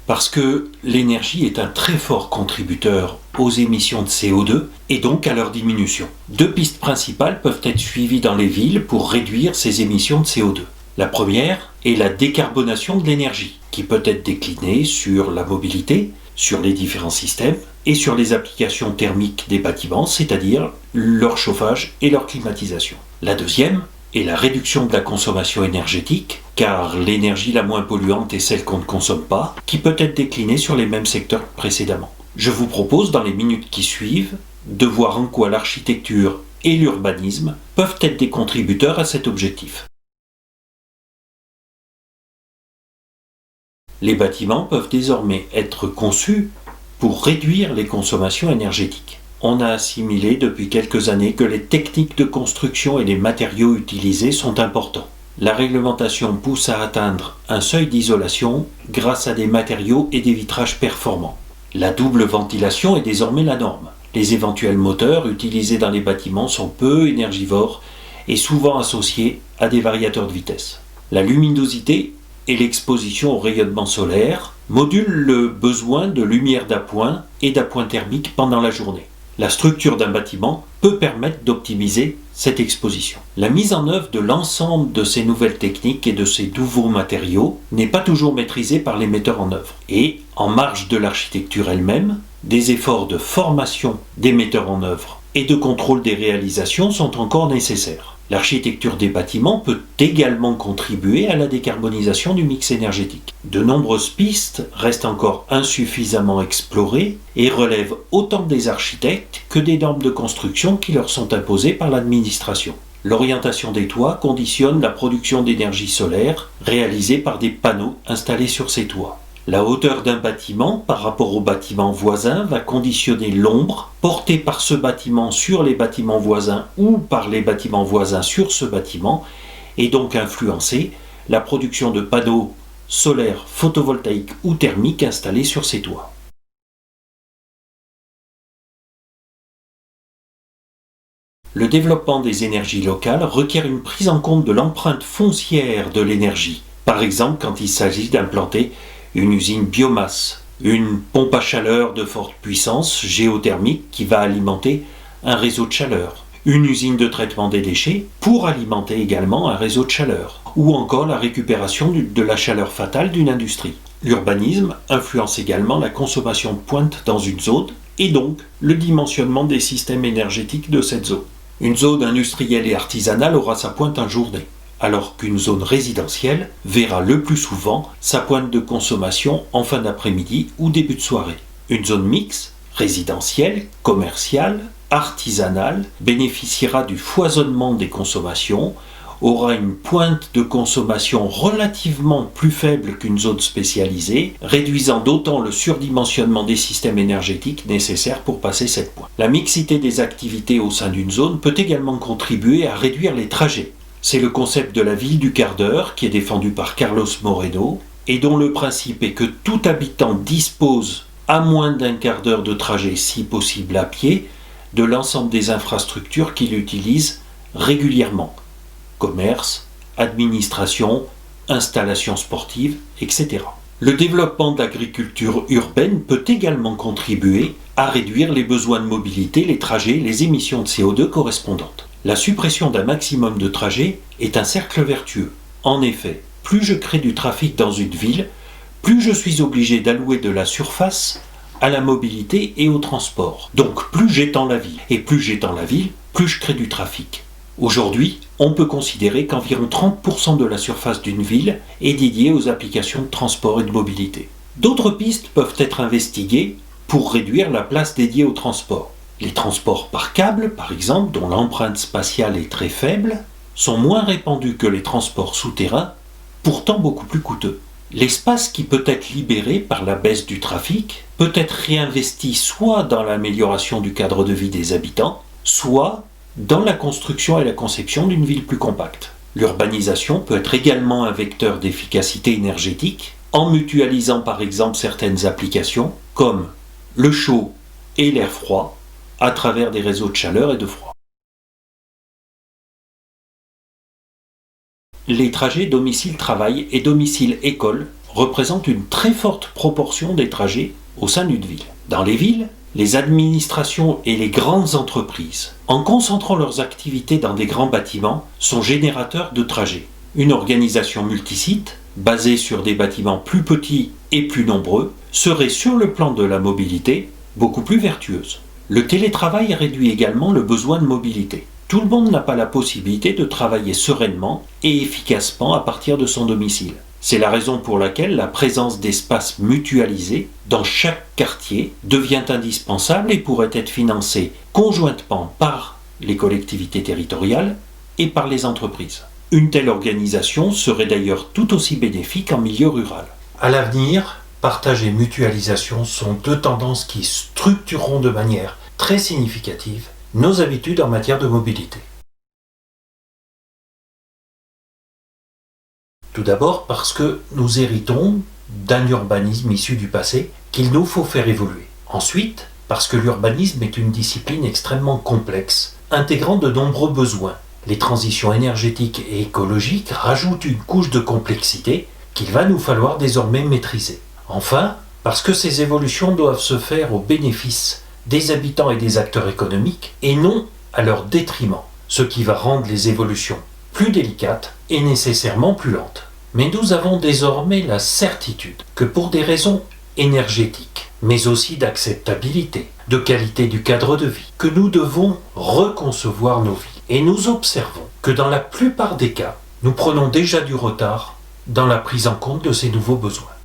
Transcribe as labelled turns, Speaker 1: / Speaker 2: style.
Speaker 1: Parce que l'énergie est un très fort contributeur aux émissions de CO2 et donc à leur diminution. Deux pistes principales peuvent être suivies dans les villes pour réduire ces émissions de CO2. La première est la décarbonation de l'énergie, qui peut être déclinée sur la mobilité, sur les différents systèmes et sur les applications thermiques des bâtiments, c'est-à-dire leur chauffage et leur climatisation. La deuxième est la réduction de la consommation énergétique, car l'énergie la moins polluante est celle qu'on ne consomme pas, qui peut être déclinée sur les mêmes secteurs que précédemment. Je vous propose, dans les minutes qui suivent, de voir en quoi l'architecture et l'urbanisme peuvent être des contributeurs à cet objectif. Les bâtiments peuvent désormais être conçus pour réduire les consommations énergétiques. On a assimilé depuis quelques années que les techniques de construction et les matériaux utilisés sont importants. La réglementation pousse à atteindre un seuil d'isolation grâce à des matériaux et des vitrages performants. La double ventilation est désormais la norme. Les éventuels moteurs utilisés dans les bâtiments sont peu énergivores et souvent associés à des variateurs de vitesse. La luminosité et l'exposition au rayonnement solaire modulent le besoin de lumière d'appoint et d'appoint thermique pendant la journée. La structure d'un bâtiment peut permettre d'optimiser cette exposition. La mise en œuvre de l'ensemble de ces nouvelles techniques et de ces nouveaux matériaux n'est pas toujours maîtrisée par les metteurs en œuvre. Et, en marge de l'architecture elle-même, des efforts de formation des metteurs en œuvre et de contrôle des réalisations sont encore nécessaires. L'architecture des bâtiments peut également contribuer à la décarbonisation du mix énergétique. De nombreuses pistes restent encore insuffisamment explorées et relèvent autant des architectes que des normes de construction qui leur sont imposées par l'administration. L'orientation des toits conditionne la production d'énergie solaire réalisée par des panneaux installés sur ces toits. La hauteur d'un bâtiment par rapport au bâtiment voisin va conditionner l'ombre portée par ce bâtiment sur les bâtiments voisins ou par les bâtiments voisins sur ce bâtiment et donc influencer la production de panneaux solaires, photovoltaïques ou thermiques installés sur ces toits. Le développement des énergies locales requiert une prise en compte de l'empreinte foncière de l'énergie, par exemple quand il s'agit d'implanter une usine biomasse, une pompe à chaleur de forte puissance géothermique qui va alimenter un réseau de chaleur, une usine de traitement des déchets pour alimenter également un réseau de chaleur, ou encore la récupération de la chaleur fatale d'une industrie. L'urbanisme influence également la consommation de pointe dans une zone et donc le dimensionnement des systèmes énergétiques de cette zone. Une zone industrielle et artisanale aura sa pointe en journée, alors qu'une zone résidentielle verra le plus souvent sa pointe de consommation en fin d'après-midi ou début de soirée. Une zone mixte, résidentielle, commerciale, artisanale, bénéficiera du foisonnement des consommations, aura une pointe de consommation relativement plus faible qu'une zone spécialisée, réduisant d'autant le surdimensionnement des systèmes énergétiques nécessaires pour passer cette pointe. La mixité des activités au sein d'une zone peut également contribuer à réduire les trajets. C'est le concept de la ville du quart d'heure qui est défendu par Carlos Moreno et dont le principe est que tout habitant dispose, à moins d'un quart d'heure de trajet, si possible à pied, de l'ensemble des infrastructures qu'il utilise régulièrement. Commerce, administration, installations sportives, etc. Le développement de l'agriculture urbaine peut également contribuer à réduire les besoins de mobilité, les trajets, les émissions de CO2 correspondantes. La suppression d'un maximum de trajets est un cercle vertueux. En effet, plus je crée du trafic dans une ville, plus je suis obligé d'allouer de la surface à la mobilité et au transport. Donc plus j'étends la ville. Et plus j'étends la ville, plus je crée du trafic. Aujourd'hui, on peut considérer qu'environ 30% de la surface d'une ville est dédiée aux applications de transport et de mobilité. D'autres pistes peuvent être investiguées pour réduire la place dédiée au transport. Les transports par câble, par exemple, dont l'empreinte spatiale est très faible, sont moins répandus que les transports souterrains, pourtant beaucoup plus coûteux. L'espace qui peut être libéré par la baisse du trafic peut être réinvesti soit dans l'amélioration du cadre de vie des habitants, soit dans la construction et la conception d'une ville plus compacte. L'urbanisation peut être également un vecteur d'efficacité énergétique en mutualisant par exemple certaines applications comme le chaud et l'air froid à travers des réseaux de chaleur et de froid. Les trajets domicile-travail et domicile-école représente une très forte proportion des trajets au sein d'une ville. Dans les villes, les administrations et les grandes entreprises, en concentrant leurs activités dans des grands bâtiments, sont générateurs de trajets. Une organisation multisite, basée sur des bâtiments plus petits et plus nombreux, serait sur le plan de la mobilité beaucoup plus vertueuse. Le télétravail réduit également le besoin de mobilité. Tout le monde n'a pas la possibilité de travailler sereinement et efficacement à partir de son domicile. C'est la raison pour laquelle la présence d'espaces mutualisés dans chaque quartier devient indispensable et pourrait être financée conjointement par les collectivités territoriales et par les entreprises. Une telle organisation serait d'ailleurs tout aussi bénéfique en milieu rural. À l'avenir, partage et mutualisation sont deux tendances qui structureront de manière très significative nos habitudes en matière de mobilité. Tout d'abord parce que nous héritons d'un urbanisme issu du passé qu'il nous faut faire évoluer. Ensuite, parce que l'urbanisme est une discipline extrêmement complexe, intégrant de nombreux besoins. Les transitions énergétiques et écologiques rajoutent une couche de complexité qu'il va nous falloir désormais maîtriser. Enfin, parce que ces évolutions doivent se faire au bénéfice des habitants et des acteurs économiques et non à leur détriment, ce qui va rendre les évolutions plus délicates et nécessairement plus lentes. Mais nous avons désormais la certitude que pour des raisons énergétiques, mais aussi d'acceptabilité, de qualité du cadre de vie, que nous devons reconcevoir nos vies. Et nous observons que dans la plupart des cas, nous prenons déjà du retard dans la prise en compte de ces nouveaux besoins.